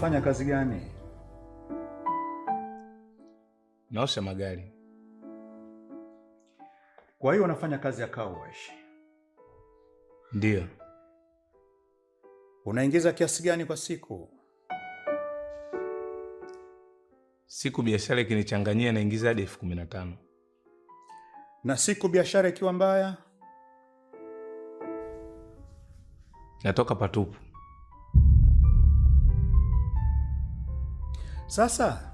unafanya kazi gani? Naosha magari. Kwa hiyo unafanya kazi ya car wash? Ndiyo. Unaingiza kiasi gani kwa siku? Siku biashara ikinichanganyia naingiza hadi 15,000. Na siku biashara ikiwa mbaya? Natoka patupu. Sasa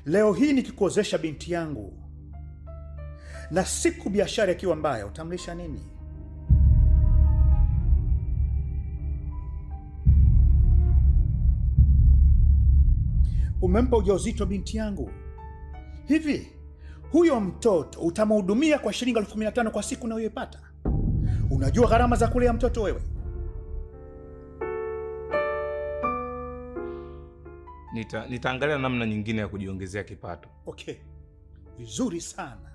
leo hii nikikuozesha binti yangu na siku biashara ikiwa mbaya, utamlisha nini? Umempa ujauzito binti yangu. Hivi huyo mtoto utamhudumia kwa shilingi 15,000 kwa siku unayoipata? Unajua gharama za kulea mtoto wewe? Nitaangalia namna nyingine ya kujiongezea kipato. Okay. Vizuri sana.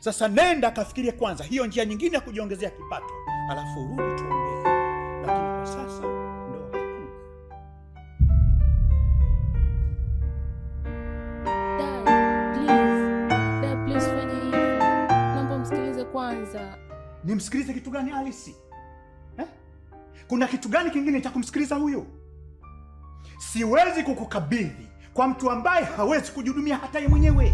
Sasa nenda kafikirie kwanza hiyo njia nyingine ya kujiongezea kipato, alafu urudi tuongee. Lakini kwa sasa ndo hakuna. Dad, please fanya hivyo. Naomba msikilize kwanza. Nimsikilize kitu gani Alice? Kuna kitu gani kingine cha kumsikiliza huyo? Siwezi kukukabidhi kwa mtu ambaye hawezi kujihudumia hata yeye mwenyewe.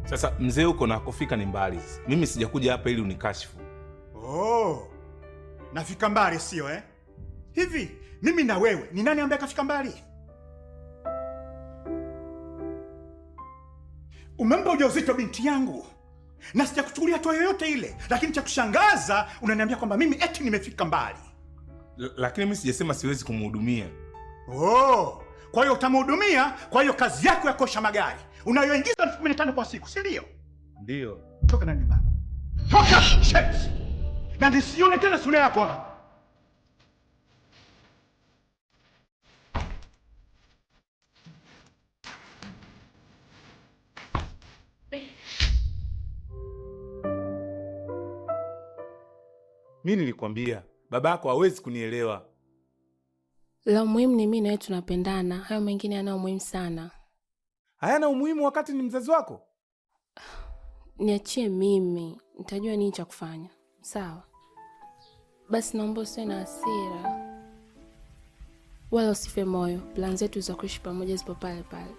Sasa mzee, uko na kufika ni mbali. Mimi sijakuja hapa ili unikashifu. Oh. Nafika mbali sio Hivi mimi na wewe ni nani ambaye kafika mbali? Umempa ujauzito binti yangu na sijakuchukulia hatua yoyote ile, lakini cha kushangaza unaniambia kwamba mimi eti nimefika mbali. Lakini mimi sijasema siwezi kumhudumia. Oh, kwa hiyo utamhudumia, kwa hiyo kazi yako ya kuosha magari unayoingiza 15,000 kwa siku, si ndio? Ndio. Toka ndani baba. Toka! Shit! Na nisione tena sura yako. Mimi nilikwambia babako hawezi kunielewa. La muhimu ni mimi na wewe tunapendana. Hayo mengine yana umuhimu sana. Hayana umuhimu wakati ni mzazi wako? Niachie mimi. Nitajua nini cha kufanya. Sawa. Basi naomba usiwe na hasira. Wala usife moyo. Plan zetu za kuishi pamoja zipo pale pale.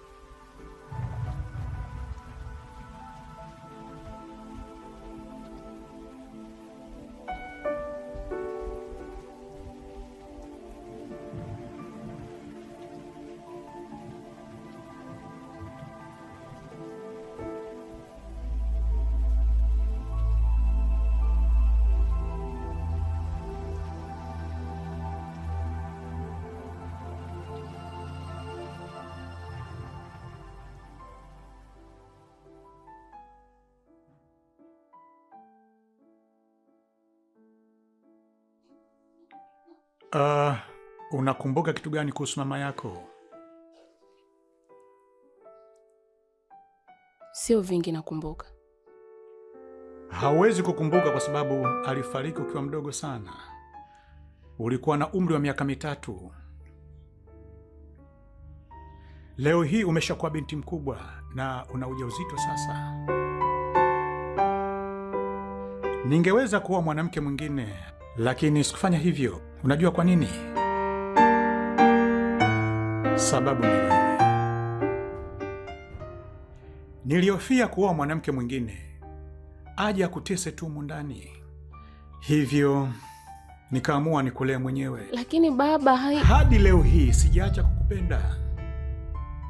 Unakumbuka kitu gani kuhusu mama yako? Sio vingi nakumbuka. Hawezi kukumbuka kwa sababu alifariki ukiwa mdogo sana. Ulikuwa na umri wa miaka 3. Leo hii umeshakuwa binti mkubwa na una ujauzito sasa. Ningeweza kuwa mwanamke mwingine, lakini sikufanya hivyo. Unajua kwa nini? Sababu ni wewe. Nilihofia kuoa mwanamke mwingine aje akutese tu mundani, hivyo nikaamua nikulee mwenyewe. Lakini baba, hadi leo hii sijaacha kukupenda,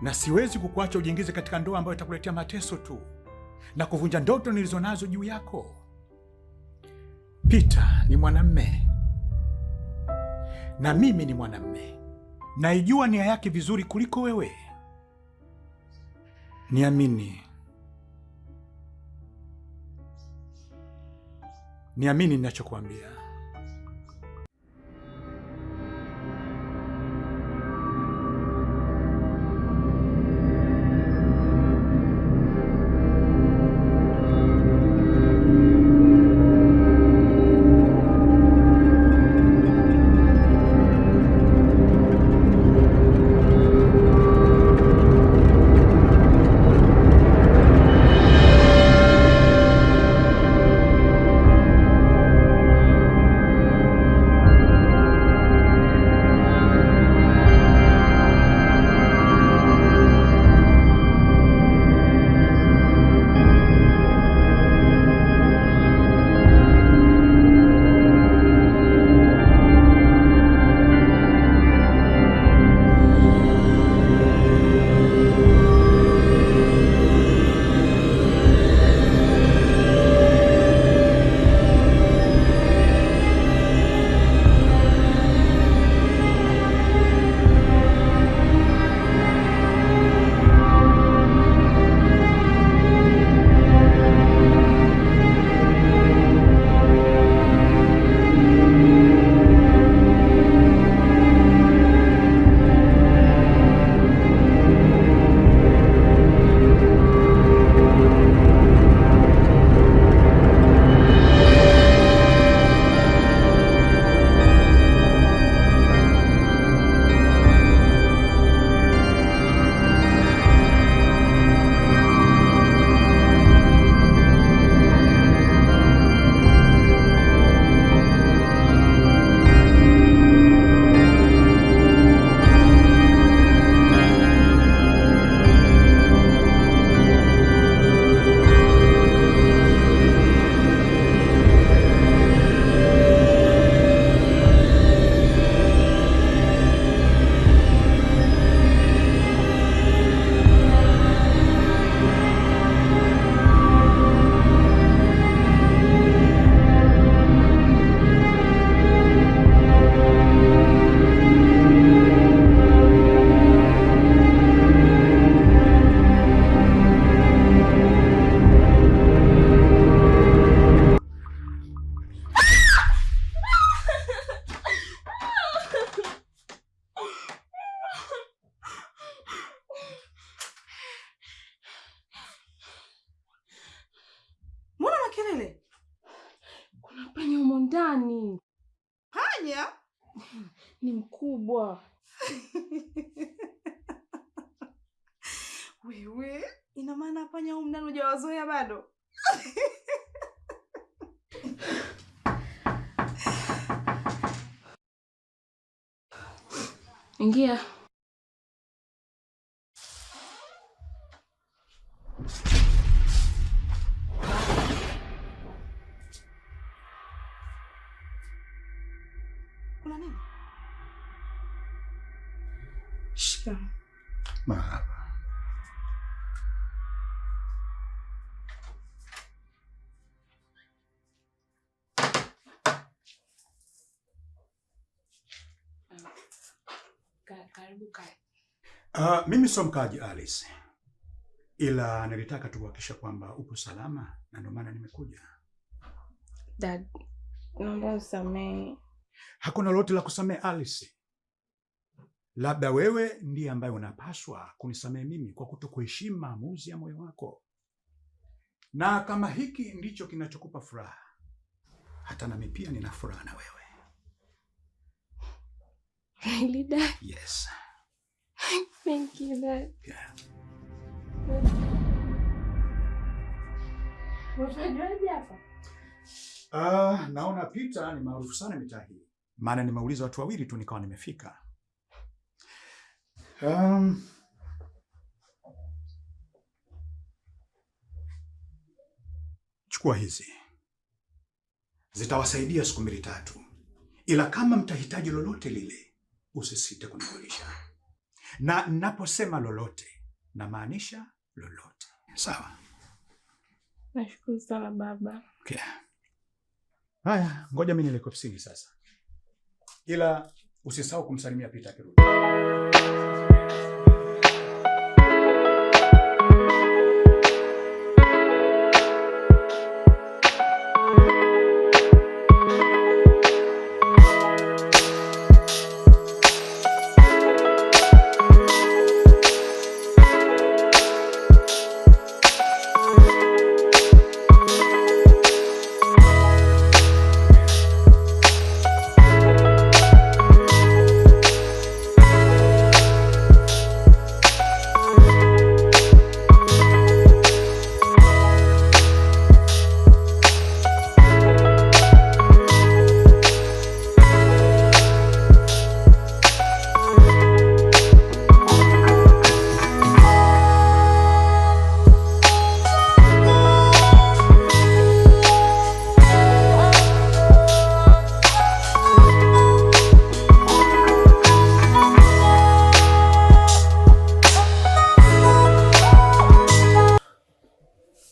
na siwezi kukuacha ujiingize katika ndoa ambayo itakuletea mateso tu na kuvunja ndoto nilizonazo juu yako. Peter ni mwanamme na mimi ni mwanamme. Naijua nia yake vizuri kuliko wewe. Niamini. Niamini ninachokuambia. gani? Panya? Ni mkubwa. Wewe, ina maana panya huyu ndani hujawazoea bado? Ingia. Kuna nini? Shika. Marhaba. Karibu kae. Mimi sio mkaaji Alice, ila nilitaka tu kuhakikisha kwamba upo salama na ndio maana nimekuja. Dad, naomba usamehe. Hakuna lolote la kusamehe Alice. Labda wewe ndiye ambaye unapaswa kunisamehe mimi kwa kutokuheshimu maamuzi ya moyo wako. Na kama hiki ndicho kinachokupa furaha, hata nami pia nina furaha na wewe. Really, Dad? Yes. Thank you, Dad. Yeah. Unajuaje hapa? Naona Peter ni maarufu sana mitaa hii. Maana nimeuliza watu wawili tu nikawa nimefika. Chukua hizi. Zitawasaidia siku 2-3. Ila kama mtahitaji lolote lile, usisite kuniuliza. Na ninaposema lolote, namaanisha lolote. Sawa? Nashukuru sana baba. Okay. Haya, ngoja mimi nile ofisini sasa. Ila usisahau kumsalimia Peter akirudi.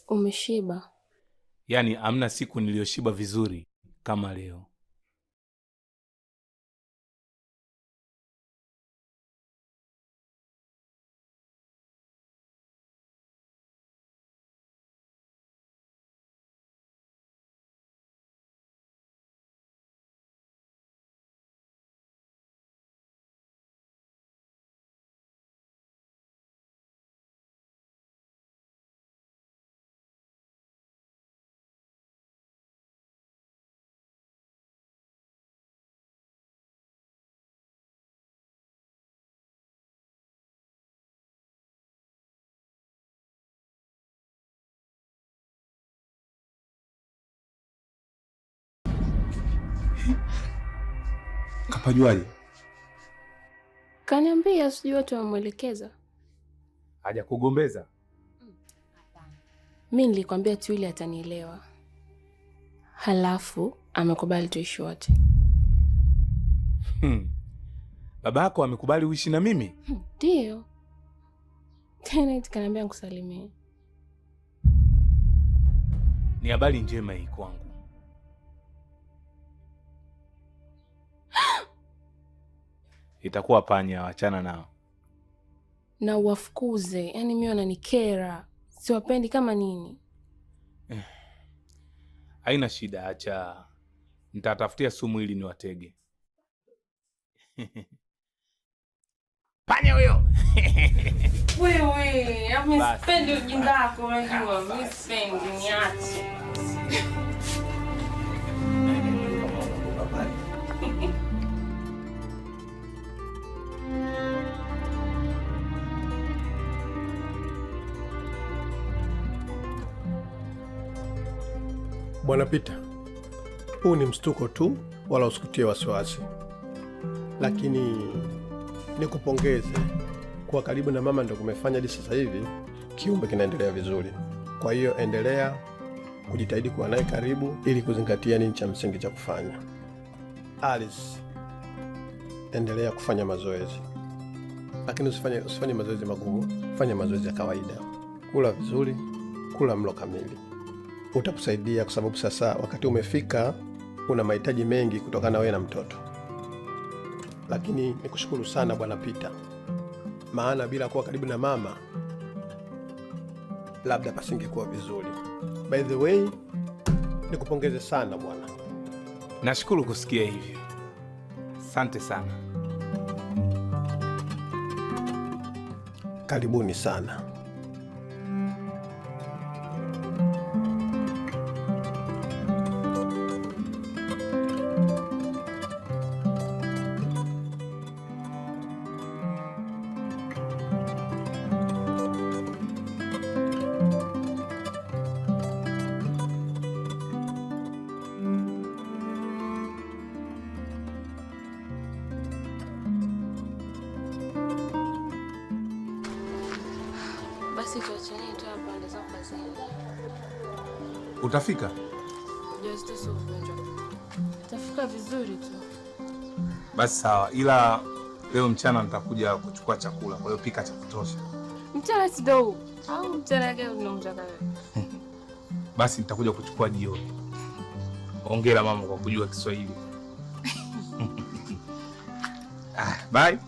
Umeshiba? Yaani amna siku niliyoshiba vizuri kama leo. Kapajuaje? Kaniambia, sijui watu wamwelekeza. Haja kugombeza? Mimi nilikwambia tu ili atanielewa. Halafu amekubali tuishi wote. Babako amekubali uishi na mimi? Ndio. Tena kaniambia nikusalimie. Ni habari njema hii kwangu. Itakuwa panya, wachana nao. Na uwafukuze, yaani mimi wananikera. Siwapendi kama nini. Haina shida, acha nitatafutia sumu ili niwatege. Panya huyo. Wewe, mimi sipendi ujinga wako, unajua. Mimi sipendi, niache. Bwana Peter, huu ni mshtuko tu, wala usikutie wasiwasi, lakini nikupongeze kuwa karibu na mama ndio kumefanya hadi sasa hivi kiumbe kinaendelea vizuri. Kwa hiyo endelea kujitahidi kuwa naye karibu ili kuzingatia nini cha msingi cha kufanya. Alice, endelea kufanya mazoezi, lakini usifanye mazoezi magumu, fanya mazoezi ya kawaida. Kula vizuri, kula mlo kamili, utakusaidia kwa sababu sasa wakati umefika, una mahitaji mengi kutokana na wewe na mtoto. Lakini nikushukuru sana Bwana Peter, maana bila kuwa karibu na mama labda pasingekuwa vizuri. By the way, nikupongeze sana bwana. Nashukuru kusikia hivyo. Asante sana. Karibuni sana. Basi tuachane tu hapa, ndio za kazini. Utafika? Just so ugonjwa. Utafika vizuri tu. Basi sawa, ila leo mchana nitakuja kuchukua chakula, kwa hiyo pika cha kutosha. Mchana sido au mchana gani unamtaka wewe? Basi nitakuja kuchukua jioni. Hongera mama kwa kujua Kiswahili. Bye.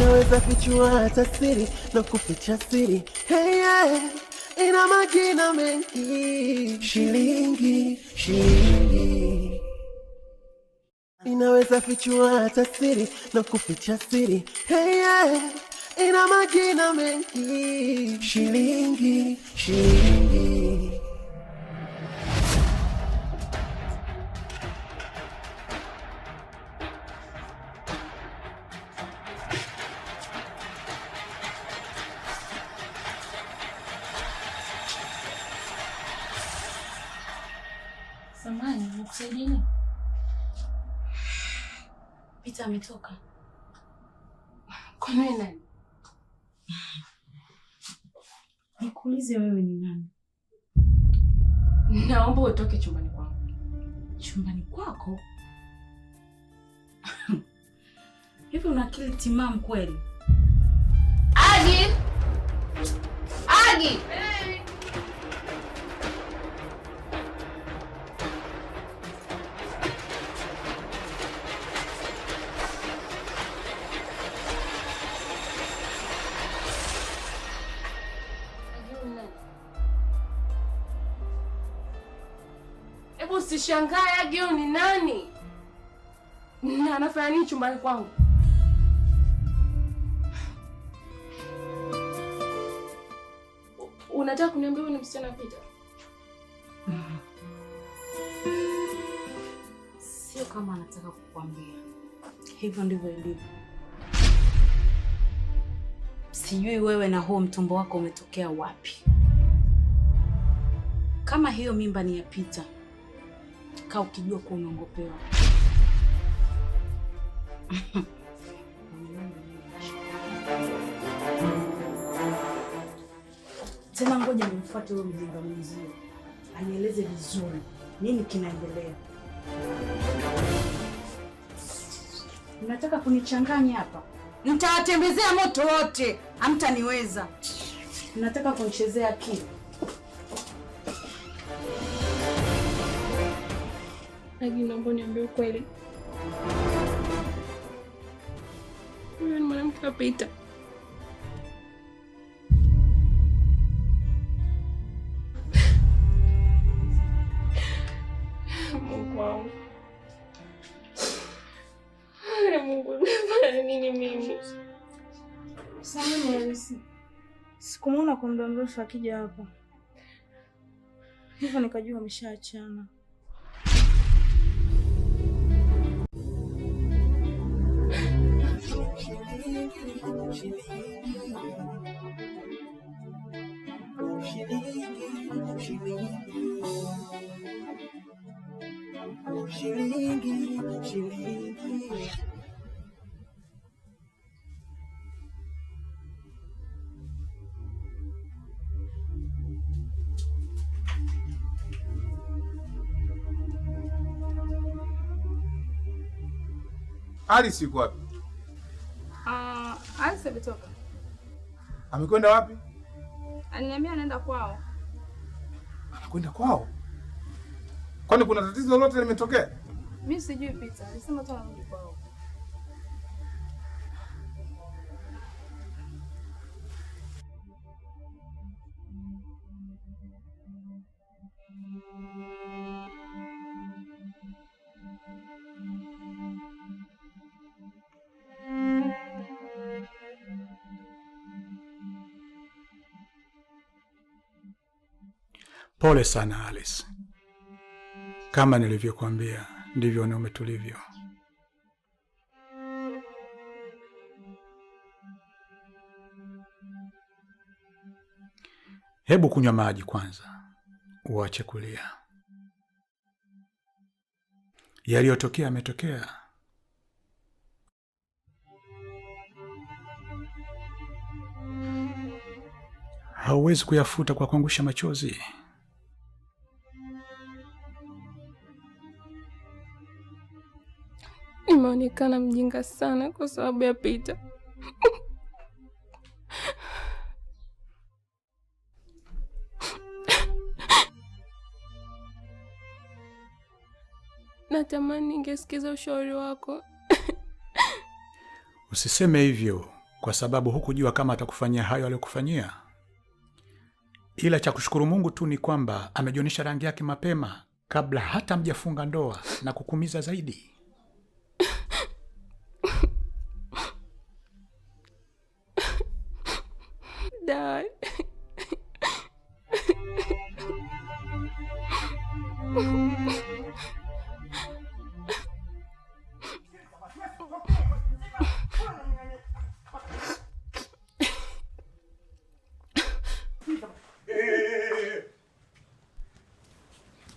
Naweza fichua hata siri na kuficha siri. Hey, yeah. Ina majina mengi. Shilingi, shilingi. Inaweza fichua hata siri na kuficha siri. Hey, yeah. Ina majina mengi. Shilingi, shilingi. Samahani, nikusaidie nini? Peter ametoka. Kwa nini? Nikuulize wewe ni nani? Naomba utoke chumbani kwangu. Chumbani kwako? Hivi una akili timamu kweli? Agi! Agi! Hey! Hebu usishangae, Agi ni nani? Na anafanya nini chumbani kwangu? Unataka kuniambia wewe ni msichana Peter? Sio kama anataka kukwambia. Hivyo ndivyo ilivyo. Sijui wewe na huo mtumbo wako umetokea wapi. Kama hiyo mimba ni ya Peter, kaa ukijua kuwa umeongopewa. Tena ngoja nimfuate huyo mjinga mwenzio, anieleze vizuri nini kinaendelea. Unataka kunichanganya hapa? Nitawatembezea moto wote, hamtaniweza. Unataka kunichezea akili? Agi, naomba niambie ukweli. Wewe ni mwanamke wa Peter? Samahani Alice. Sikumwona kwa muda mrefu akija hapa. Hivyo nikajua ameshaachana. Alice yuko wapi? Alice ametoka. Amekwenda wapi? Aliniambia anaenda kwao. Anakwenda kwao? Kwani kuna tatizo lolote limetokea? Mimi sijui Peter. Alisema tu anarudi kwao. Pole sana Alice. Kama nilivyokuambia ndivyo wanaume tulivyo. Hebu kunywa maji kwanza, uache kulia. Yaliyotokea yametokea. Hauwezi kuyafuta kwa kuangusha machozi. Nimeonekana mjinga sana kwa sababu ya Peter. Natamani ningesikiza ushauri wako. Usiseme hivyo kwa sababu hukujua kama atakufanyia hayo aliyokufanyia. Ila cha kushukuru Mungu tu ni kwamba amejionyesha rangi yake mapema kabla hata mjafunga ndoa na kukumiza zaidi. Dad.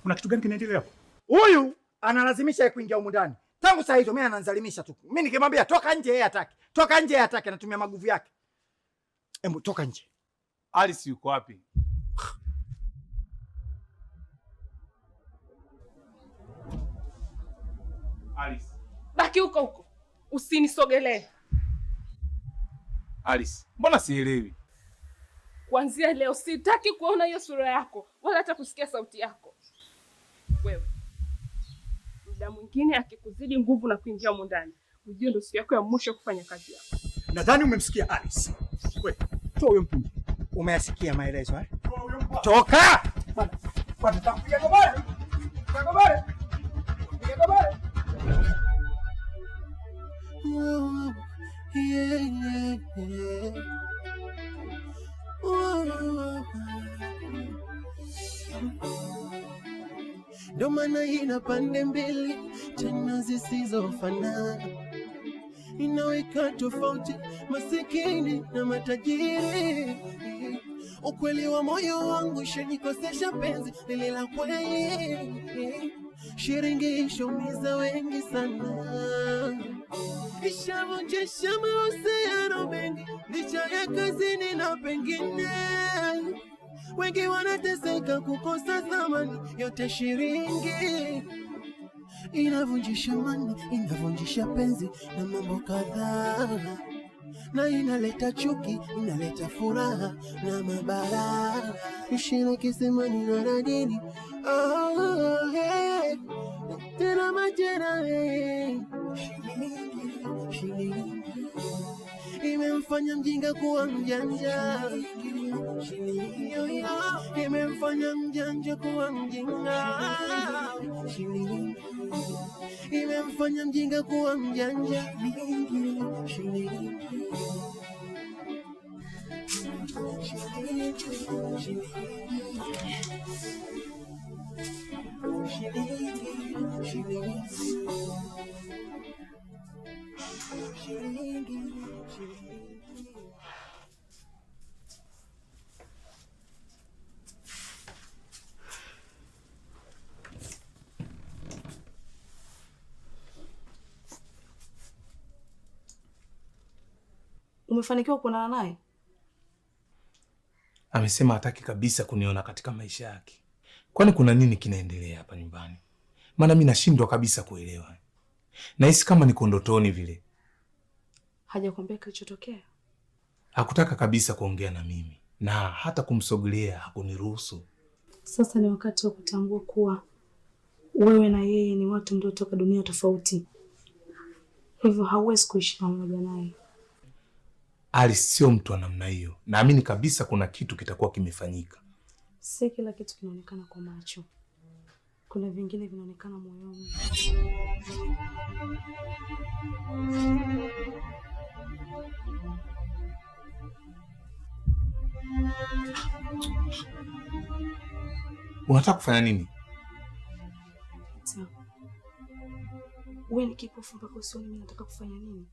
Kuna kitu gani kinaendelea hapo? Huyu analazimisha yeye kuingia humu ndani. Tangu saa hizo mimi ananizalimisha tu. Mimi nikimwambia toka nje yeye hataki. Toka nje yeye hataki, anatumia maguvu yake. Embu toka nje. Alice yuko wapi? Alice. Baki huko huko. Usinisogelee. Alice, mbona sielewi? Kuanzia leo sitaki kuona hiyo sura yako wala hata kusikia sauti yako. Wewe. Muda mwingine akikuzidi nguvu na kuingia humo ndani, ujue ndio siku yako ya mwisho kufanya kazi yako. Nadhani umemsikia Alice. Wewe, toa huyo mpungi. Umeyasikia maelezo eh? Toka! Bwana takupiga gobare. Piga gobare. Piga gobare. Ndo maana ina pande mbili tena zisizofanana, inaweka tofauti masikini na matajiri. Ukweli wa moyo wangu shanikosesha penzi lile la kweli, shiringi ishaumiza wengi sana, ishavunjisha mahusiano mengi licha ya kazini na pengine wengi wanateseka kukosa thamani, yote shiringi inavunjisha mani, inavunjisha penzi na mambo kadhaa, na inaleta chuki, inaleta furaha na mabara, ishina kisemani na radini hey, tena majera hey. Imemfanya mjinga kuwa mjanja, imemfanya mjanja kuwa mjinga, imemfanya mjinga kuwa mjanja. Umefanikiwa kuonana naye? Amesema hataki kabisa kuniona katika maisha yake. Kwani kuna nini kinaendelea hapa nyumbani? Maana mimi nashindwa kabisa kuelewa. Nahisi kama niko ndotoni vile. Hajakwambia kilichotokea? Hakutaka kabisa kuongea na mimi, na hata kumsogelea hakuniruhusu. Sasa ni wakati wa kutambua kuwa wewe na yeye ni watu mliotoka dunia tofauti, hivyo hauwezi kuishi pamoja naye. Ali sio mtu wa namna hiyo. Naamini kabisa kuna kitu kitakuwa kimefanyika. Si kila kitu kinaonekana kwa macho, kuna vingine vinaonekana moyoni. Unataka kufanya nini? Wewe ni kipofu mpaka usione mimi nataka kufanya nini?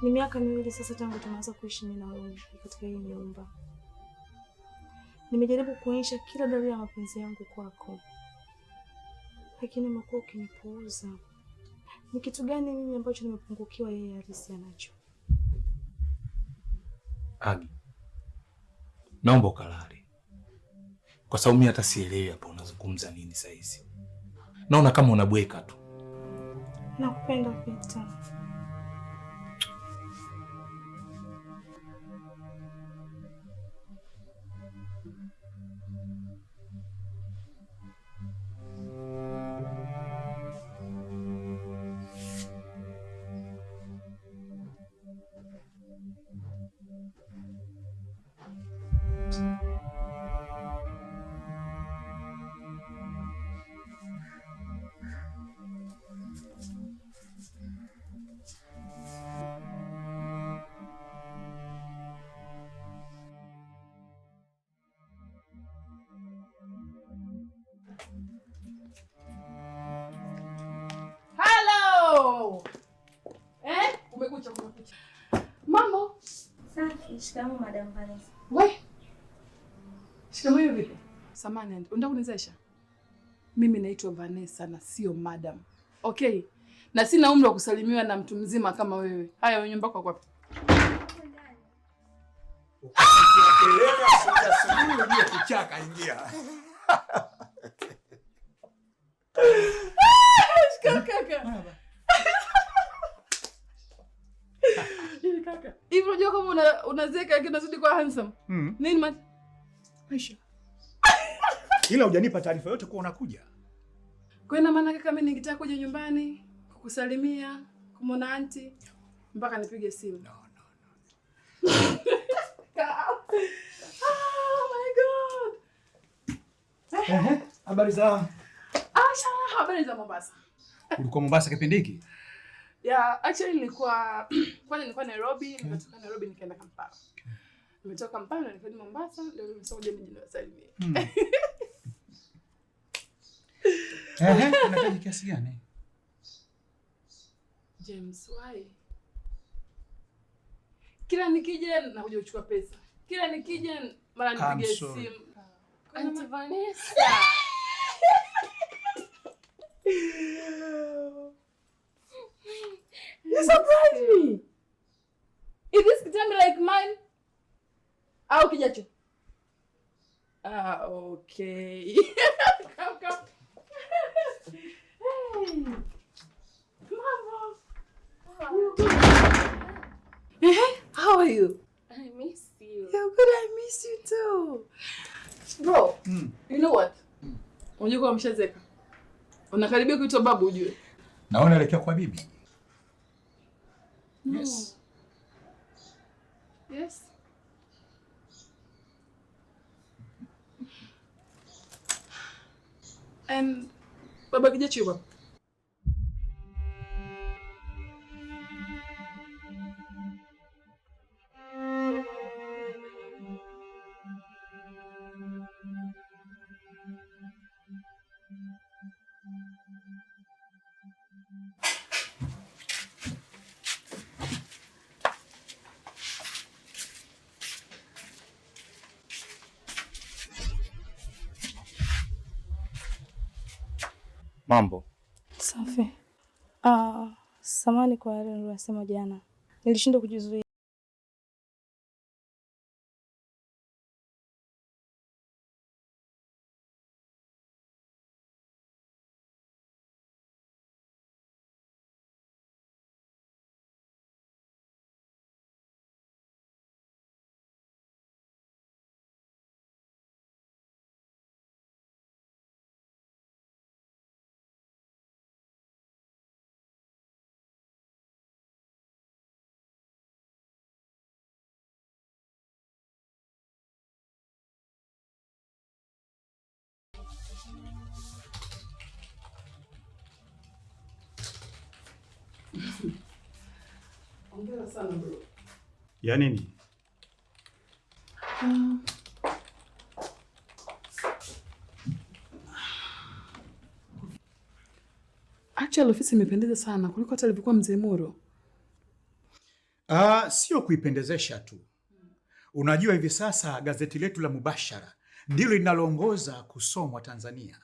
Ni miaka 2 sasa tangu tumeanza kuishi mimi na wewe katika hii nyumba. Nimejaribu kuonyesha kila dalili ya mapenzi yangu kwako, lakini umekuwa ukinipuuza. Ni kitu gani mimi ambacho nimepungukiwa yeye Halisi anacho? Agi, naomba ukalale, kwa sababu mimi hata sielewi hapa unazungumza nini saa hizi. Naona kama unabweka tu. Nakupenda Peter. Kumekucha. Mambo? Safi. Shikamoo Madam Vanessa. We. Shikamoo hiyo vipi? Samahani, unataka kunizesha? Mimi naitwa Vanessa na sio Madam. Okay. Na sina umri wa kusalimiwa na mtu mzima kama wewe. Haya, wewe nyumba kwa wapi? Ukikeleka sasa uje kuchaka ingia. Kaka. Kaka. Hivi unajua kama unazeka lakini unazidi kuwa handsome? Nini maisha? Ila hujanipa taarifa yote kwa unakuja. Kwa ina maana kaka, mimi ningetaka kuja nyumbani kukusalimia, kumwona auntie mpaka nipige simu. No. Oh my God. Habari za? Habari za Mombasa. Ulikuwa Mombasa kipindi hiki? Yeah, actually nilikuwa Nairobi, nimetoka Nairobi nikaenda Kampala. Nimetoka Kampala nikaenda Mombasa, ndio nimekuja mjini wasalimie. Unataka kiasi gani? James, why? Kila nikija nakuja kuchukua pesa. Kila nikija mara nipige simu. Auntie Vanessa. You surprised me. Is this kitambi like mine? Au kijacho? Okay. Come. Hey. Mama. How are you? I miss you. You're good, I miss you too. Bro, you know what? Unajua kwa mshazeka. Unakaribia kuitwa babu ujue. Naona elekea kwa bibi. No. Yes. And baba kijacho yupo. Mambo Safi. Samahani kwa yale niliyosema jana. Nilishindwa kujizuia. Hongera sana bro. Ya nini? Actually ofisi imependeza sana kuliko hata ilivyokuwa Mzee Muro. Sio kuipendezesha tu. Unajua hivi sasa gazeti letu la Mubashara ndilo linaloongoza kusomwa Tanzania.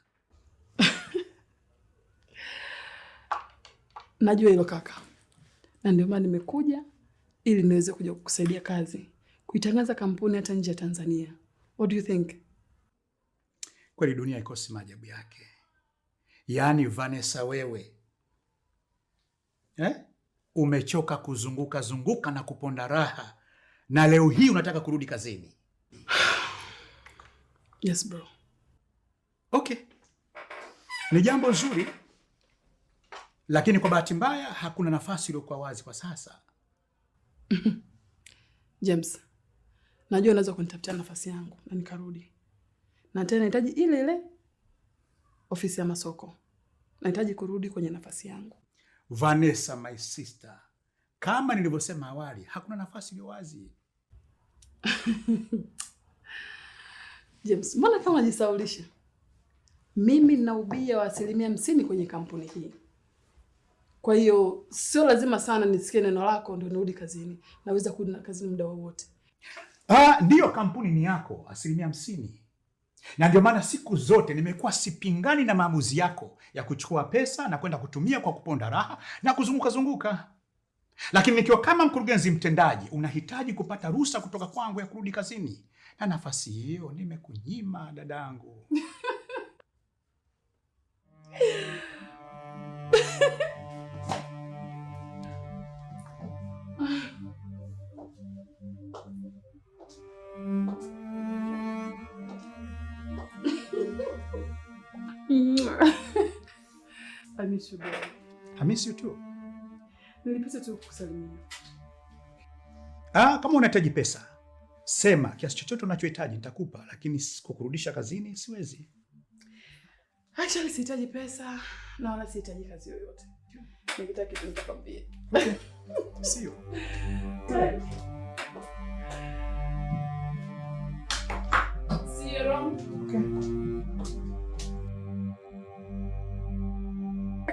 Najua hilo kaka. Na ndio maana nimekuja ili niweze kuja kukusaidia kazi, kuitangaza kampuni hata nje ya Tanzania. What do you think? Kweli dunia ikosi maajabu yake. Yaani Vanessa wewe. Umechoka kuzunguka na kuponda raha. Na leo hii unataka kurudi kazini. Yes bro. Okay. Ni jambo zuri. Lakini kwa bahati mbaya hakuna nafasi iliyokuwa wazi kwa sasa. James, najua unaweza kunitafutia nafasi yangu na nikarudi. Na tena nahitaji ile ile ofisi ya masoko. Nahitaji kurudi kwenye nafasi yangu. Vanessa my sister. Kama nilivyosema awali, hakuna nafasi iliyo wazi. James, mbona kama unajisaulisha? Mimi nina ubia wa 50% kwenye kampuni hii. Kwa hiyo sio lazima sana nisikie neno lako ndio nirudi kazini. Naweza kurudi kazini muda wowote. Ndio kampuni ni yako 50%. Na ndio maana siku zote nimekuwa sipingani na maamuzi yako ya kuchukua pesa na kwenda kutumia kwa kuponda raha na kuzunguka. Lakini nikiwa kama mkurugenzi mtendaji unahitaji kupata ruhusa kutoka kwangu ya kurudi kazini. Na nafasi hiyo nimekunyima dadangu. I miss you baby. I miss you too. Nilipita tu kukusalimia. Kama unahitaji pesa, sema kiasi chochote unachohitaji nitakupa, lakini kukurudisha kazini siwezi. Actually sihitaji pesa na wala sihitaji kazi yoyote. Nikitaka kitu nitakwambia. Okay. Sio. Sio. Okay.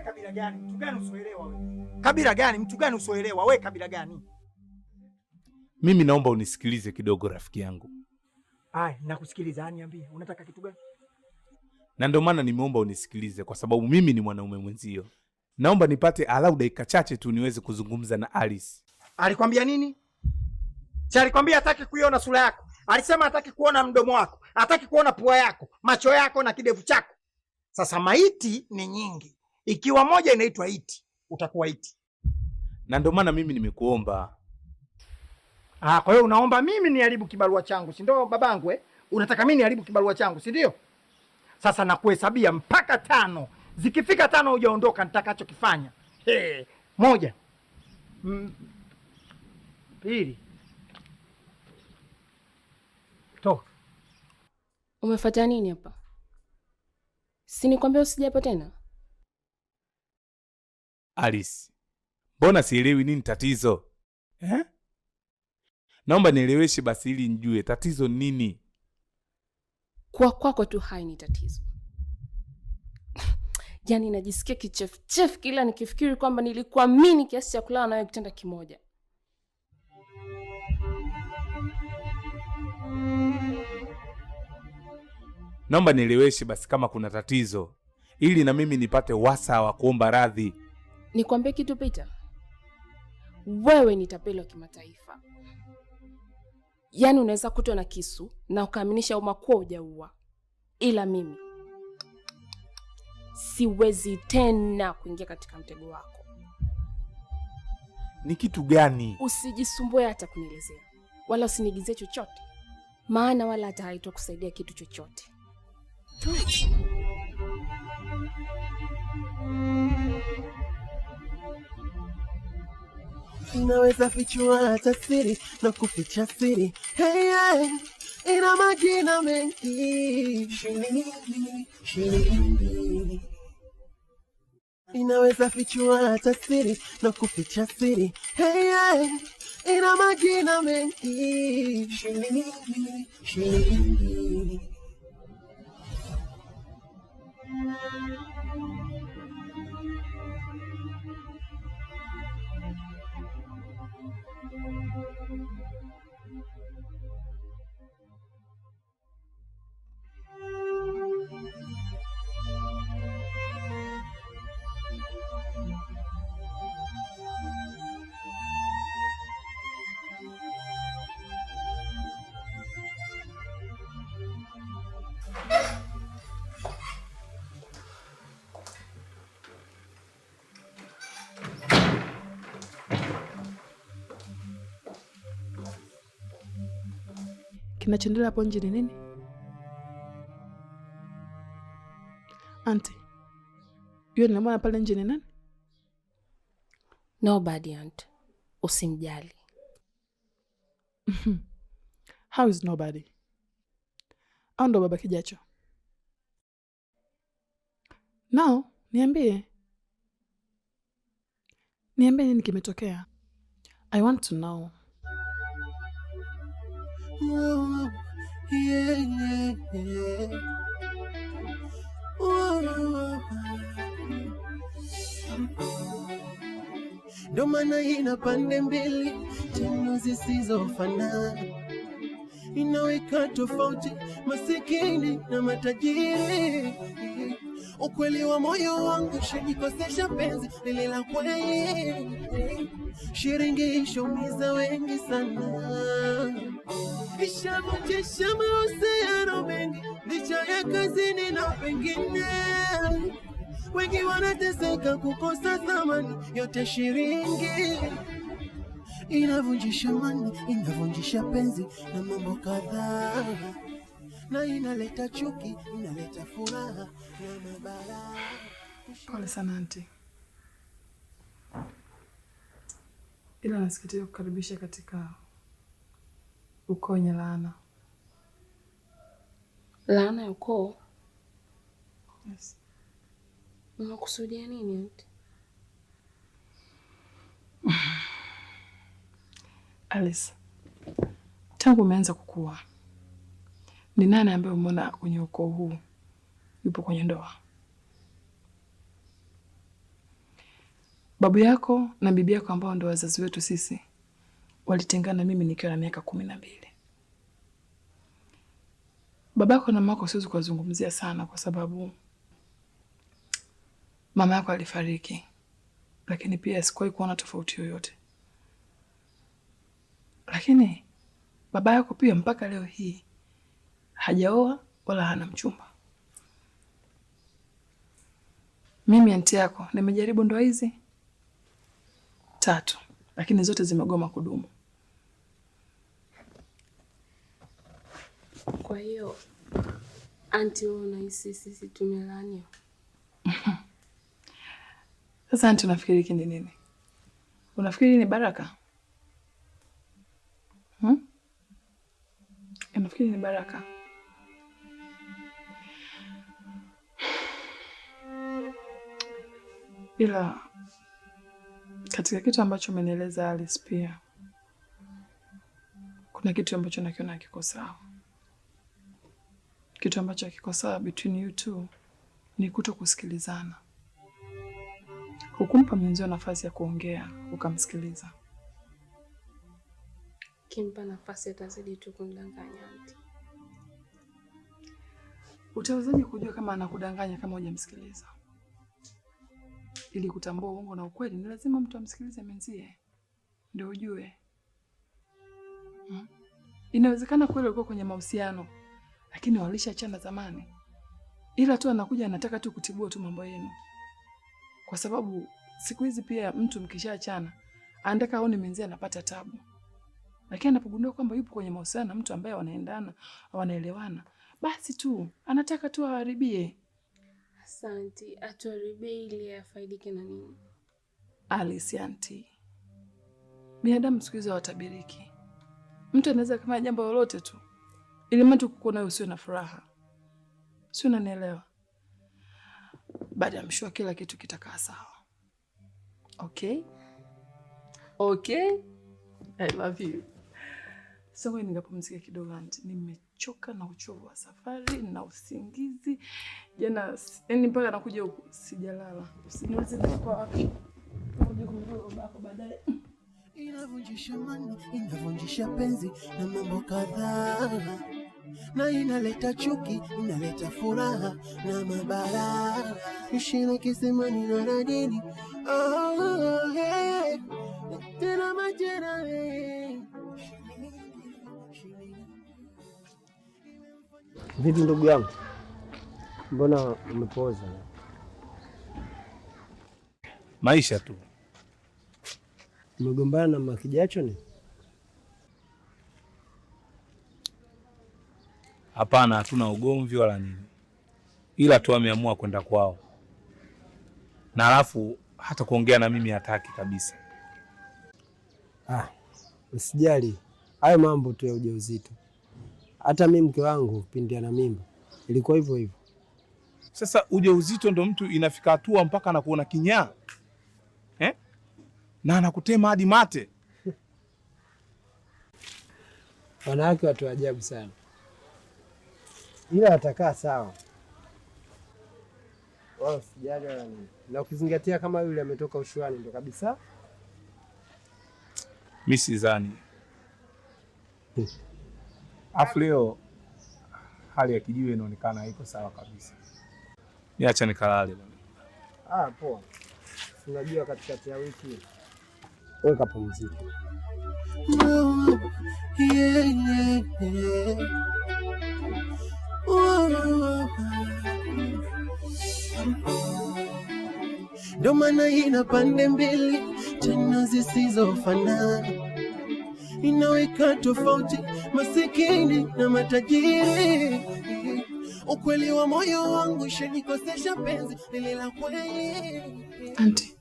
Kabila gani? Mtu gani usioelewa wewe? Kabila gani? Mtu gani usioelewa wewe? Kabila gani? Mimi naomba unisikilize kidogo rafiki yangu. Nakusikiliza, niambie. Unataka kitu gani? Na ndio maana nimeomba unisikilize kwa sababu mimi ni mwanaume mwenzio. Naomba nipate alau dakika chache tu niweze kuzungumza na Alice. Alikwambia nini? Si alikwambia hataki kuiona sura yako. Alisema hataki kuona mdomo wako, hataki kuona pua yako, macho yako na kidevu chako. Sasa maiti ni nyingi. Ikiwa moja inaitwa iti, utakuwa iti. Na ndio maana mimi nimekuomba. Kwa hiyo unaomba mimi niharibu kibarua changu, si ndio babangu Unataka mimi niharibu kibarua changu, si ndio? Sasa nakuhesabia mpaka 5. Zikifika 5 hujaondoka nitakachokifanya. 1. 2. Toka. Umefuata nini hapa? Si nikwambia usije hapa tena? Alice, mbona sielewi nini tatizo? Naomba nieleweshe basi ili nijue tatizo nini. Kwa kwako tu haini tatizo. Yaani najisikia kichef kila nikifikiri kwamba nilikuamini kiasi cha kulala nawe kitanda kimoja. Naomba nieleweshe basi kama kuna tatizo. ili na mimi nipate wasaa wa kuomba radhi. Nikwambie kitu Peter, wewe ni tapeli wa kimataifa. Yaani unaweza kutwa na kisu na ukaaminisha umma kuwa hujaua, ila mimi siwezi tena kuingia katika mtego wako. Ni kitu gani? Usijisumbue hata kunielezea, wala usinigizie chochote, maana wala hata haitokusaidia kitu chochote. Inaweza fichua hata siri na kuficha siri. Hey, hey, ina majina mengi. Shilingi. Inaweza fichua hata siri na kuficha siri. Hey, hey, ina majina mengi. Shilingi. Kinachoendelea hapo nje ni nini? Auntie, yule nilimwona pale nje ni nani? Nobody, aunt. Usimjali. How is nobody? Au ndo baba Kijacho? Now, niambie nini kimetokea. I want to know. Oh, yeah, yeah, yeah. Oh, ndo maana ina pande mbili tena zisizofanana, inaweka tofauti masikini na matajiri. Ukweli wa moyo wangu shajikosesha penzi lile la kweli, shiringi ishaumiza wengi sana, ishavunjisha mahusiano mengi, licha ya kazini na pengine wengi wanateseka kukosa thamani, yote shiringi inavunjisha mani, inavunjisha penzi na mambo kadhaa, na inaleta chuki, inaleta furaha na mabara. Pole sana auntie. Ila nasikitika kukaribisha katika ukoo wenye laana. Laana ya ukoo? Yes. Unakusudia nini auntie? Alice, tangu umeanza kukua, ni nani ambaye umeona kwenye ukoo huu yupo kwenye ndoa? Babu yako na bibi yako ambao ndo wazazi wetu sisi walitengana mimi nikiwa na miaka 12. Babako na mamako siwezi kuwazungumzia sana kwa sababu mama yako alifariki, lakini pia sikuwahi kuona tofauti yoyote. Lakini baba yako pia mpaka leo hii hajaoa wala hana mchumba. Mimi anti yako nimejaribu ndoa hizi 3, lakini zote zimegoma kudumu. Kwa hiyo anti, wewe unahisi sisi tumelaaniwa? Sasa anti, unafikiri hiki ni nini? Unafikiri ni baraka? Unafikiri ni baraka? Ila katika kitu ambacho umenieleza Alice, pia kuna kitu ambacho nakiona hakiko sawa. Kitu ambacho hakiko sawa between you two ni kuto kusikilizana. Hukumpa mwenzio nafasi ya kuongea ukamsikiliza. Kimpa nafasi atazidi tu kundanganya auntie. Utawezaje kujua kama anakudanganya kama hujamsikiliza? Ili kutambua uongo na ukweli, ni lazima mtu amsikilize mwenzie ndio ujue. Inawezekana kweli ulikuwa kwenye mahusiano, lakini walishachana zamani, ila tu anakuja anataka tu kutibua tu mambo yenu, kwa sababu siku hizi pia mtu mkishaachana anataka aone mwenzie anapata tabu, lakini anapogundua kwamba yupo kwenye mahusiano na mtu ambaye wanaendana, wanaelewana, basi tu anataka tu aharibie. Asante, atuharibie ili afaidike na nini? Alice auntie, binadamu siku hizi hawatabiriki. Mtu anaweza kufanya jambo lolote tu ili mtu kukuona usiwe na furaha. Si unanielewa? Baada ya mshua kila kitu kitakaa sawa. Okay? Okay? I love you. Sasa ngoja ningapumzika kidogo auntie. Nimechoka na uchovu wa safari na usingizi. Jana yani mpaka nakuja huku sijalala. Usiniweze kwa wapi. Ngoja kumrudi baba baadaye. Inavunjisha mani, inavunjisha penzi na mambo kadhaa, na inaleta chuki, inaleta furaha na mabara, ishina kisimani na radini, hey, tena majera, hey. Vipi ndugu yangu, mbona umepoza? Maisha tu. Umegombana na Makijacho ni? Hapana, hatuna ugomvi wala nini, ila tu ameamua kwenda kwao, na alafu hata kuongea na mimi hataki kabisa. Usijali, hayo mambo tu ya ujauzito. Hata mimi mke wangu pindi ana mimba ilikuwa hivyo hivyo. Sasa ujauzito ndo mtu inafika hatua mpaka anakuona kinyaa na anakutema hadi mate. Wanawake watu ajabu sana, ila atakaa sawa, wao sijali wala nini. Na ukizingatia kama yule ametoka ushuani ndo kabisa. Mimi sidhani. Afu leo hali ya kijiwe inaonekana haiko sawa kabisa. Niacha nikalale bwana. Poa. Unajua katikati ya wiki wewe kapumzika. Ndo maana ina pande mbili tena zisizofanana, inaweka tofauti masikini na matajiri. Ukweli wa moyo wangu shanikosesha penzi lile la kweli. Auntie,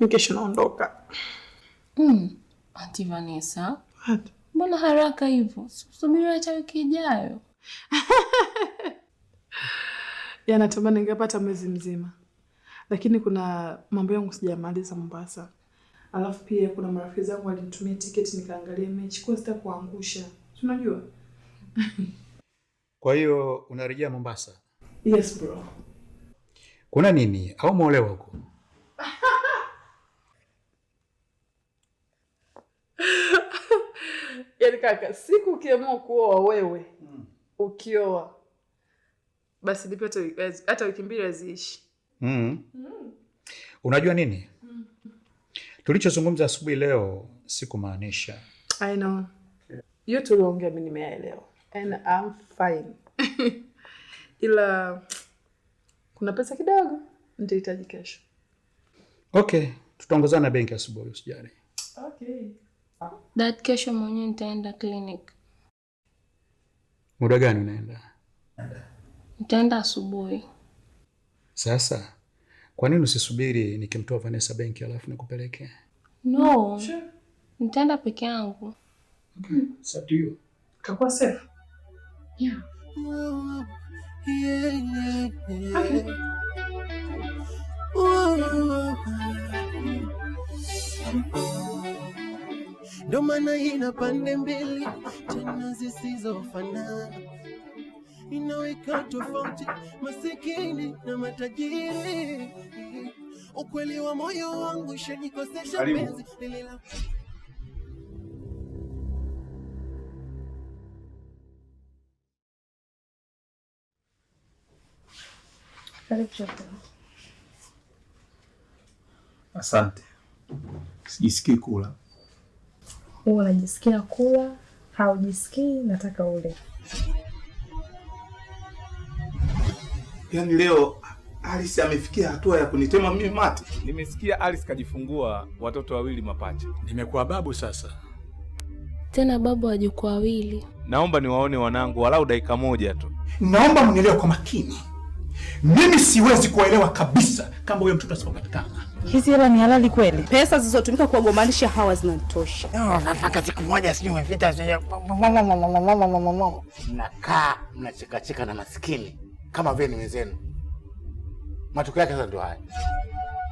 kesho naondoka. Auntie Vanessa, mbona haraka hivyo? Subiri hata wiki ijayo. Natamani ningepata mwezi mzima, lakini kuna mambo yangu sijamaliza Mombasa. Alafu pia kuna marafiki zangu walinitumia tiketi nikaangalia mechi, kwa sita kuangusha. Unajua? Kwa hiyo unarejea Mombasa? Yes bro. Kuna nini? Au umeolewa huko? Yaani kaka, siku ukiamua kuoa wewe, ukioa basi nipate hata wiki mbili aziishi. Unajua nini? Tulichozungumza asubuhi leo sikumaanisha. I know. Yote tuliongea mimi nimeelewa. And I'm fine. Ila kuna pesa kidogo nitahitaji kesho. Okay, tutaongozana benki asubuhi usijali. Okay. Dad, kesho mwenyewe nitaenda clinic. Muda gani unaenda? Nitaenda asubuhi. Sasa, kwa nini usisubiri nikimtoa Vanessa benki alafu nikupeleke? No. Sure. Nitaenda peke yangu. Okay, it's up to you. Kakua safe? Yeah. Okay. Ndo maana ina pande mbili tena zisizofanana, inaweka tofauti masikini na matajiri. Ukweli wa moyo wangu shanikosesha penzi lile la Karibu chakula. Asante. Sijisikii kula. Wewe unajisikia kula, haujisikii, nataka ule. Yaani leo Alice amefikia hatua ya kunitema mimi mate. Nimesikia Alice kajifungua watoto wawili mapacha. Nimekuwa babu sasa. Tena babu wajukuu wawili. Naomba niwaone wanangu walau dakika moja tu. Naomba mnielewe kwa makini. Mimi siwezi kuelewa kabisa kama huyo mtoto asipopatikana. Hizi hela ni halali kweli? Pesa zilizotumika kuwagombanisha hawa zinatosha. Nataka siku moja sijui umepita mnakaa mnachekacheka na maskini kama vile ni wenzenu. Matokeo yake sasa ndio haya.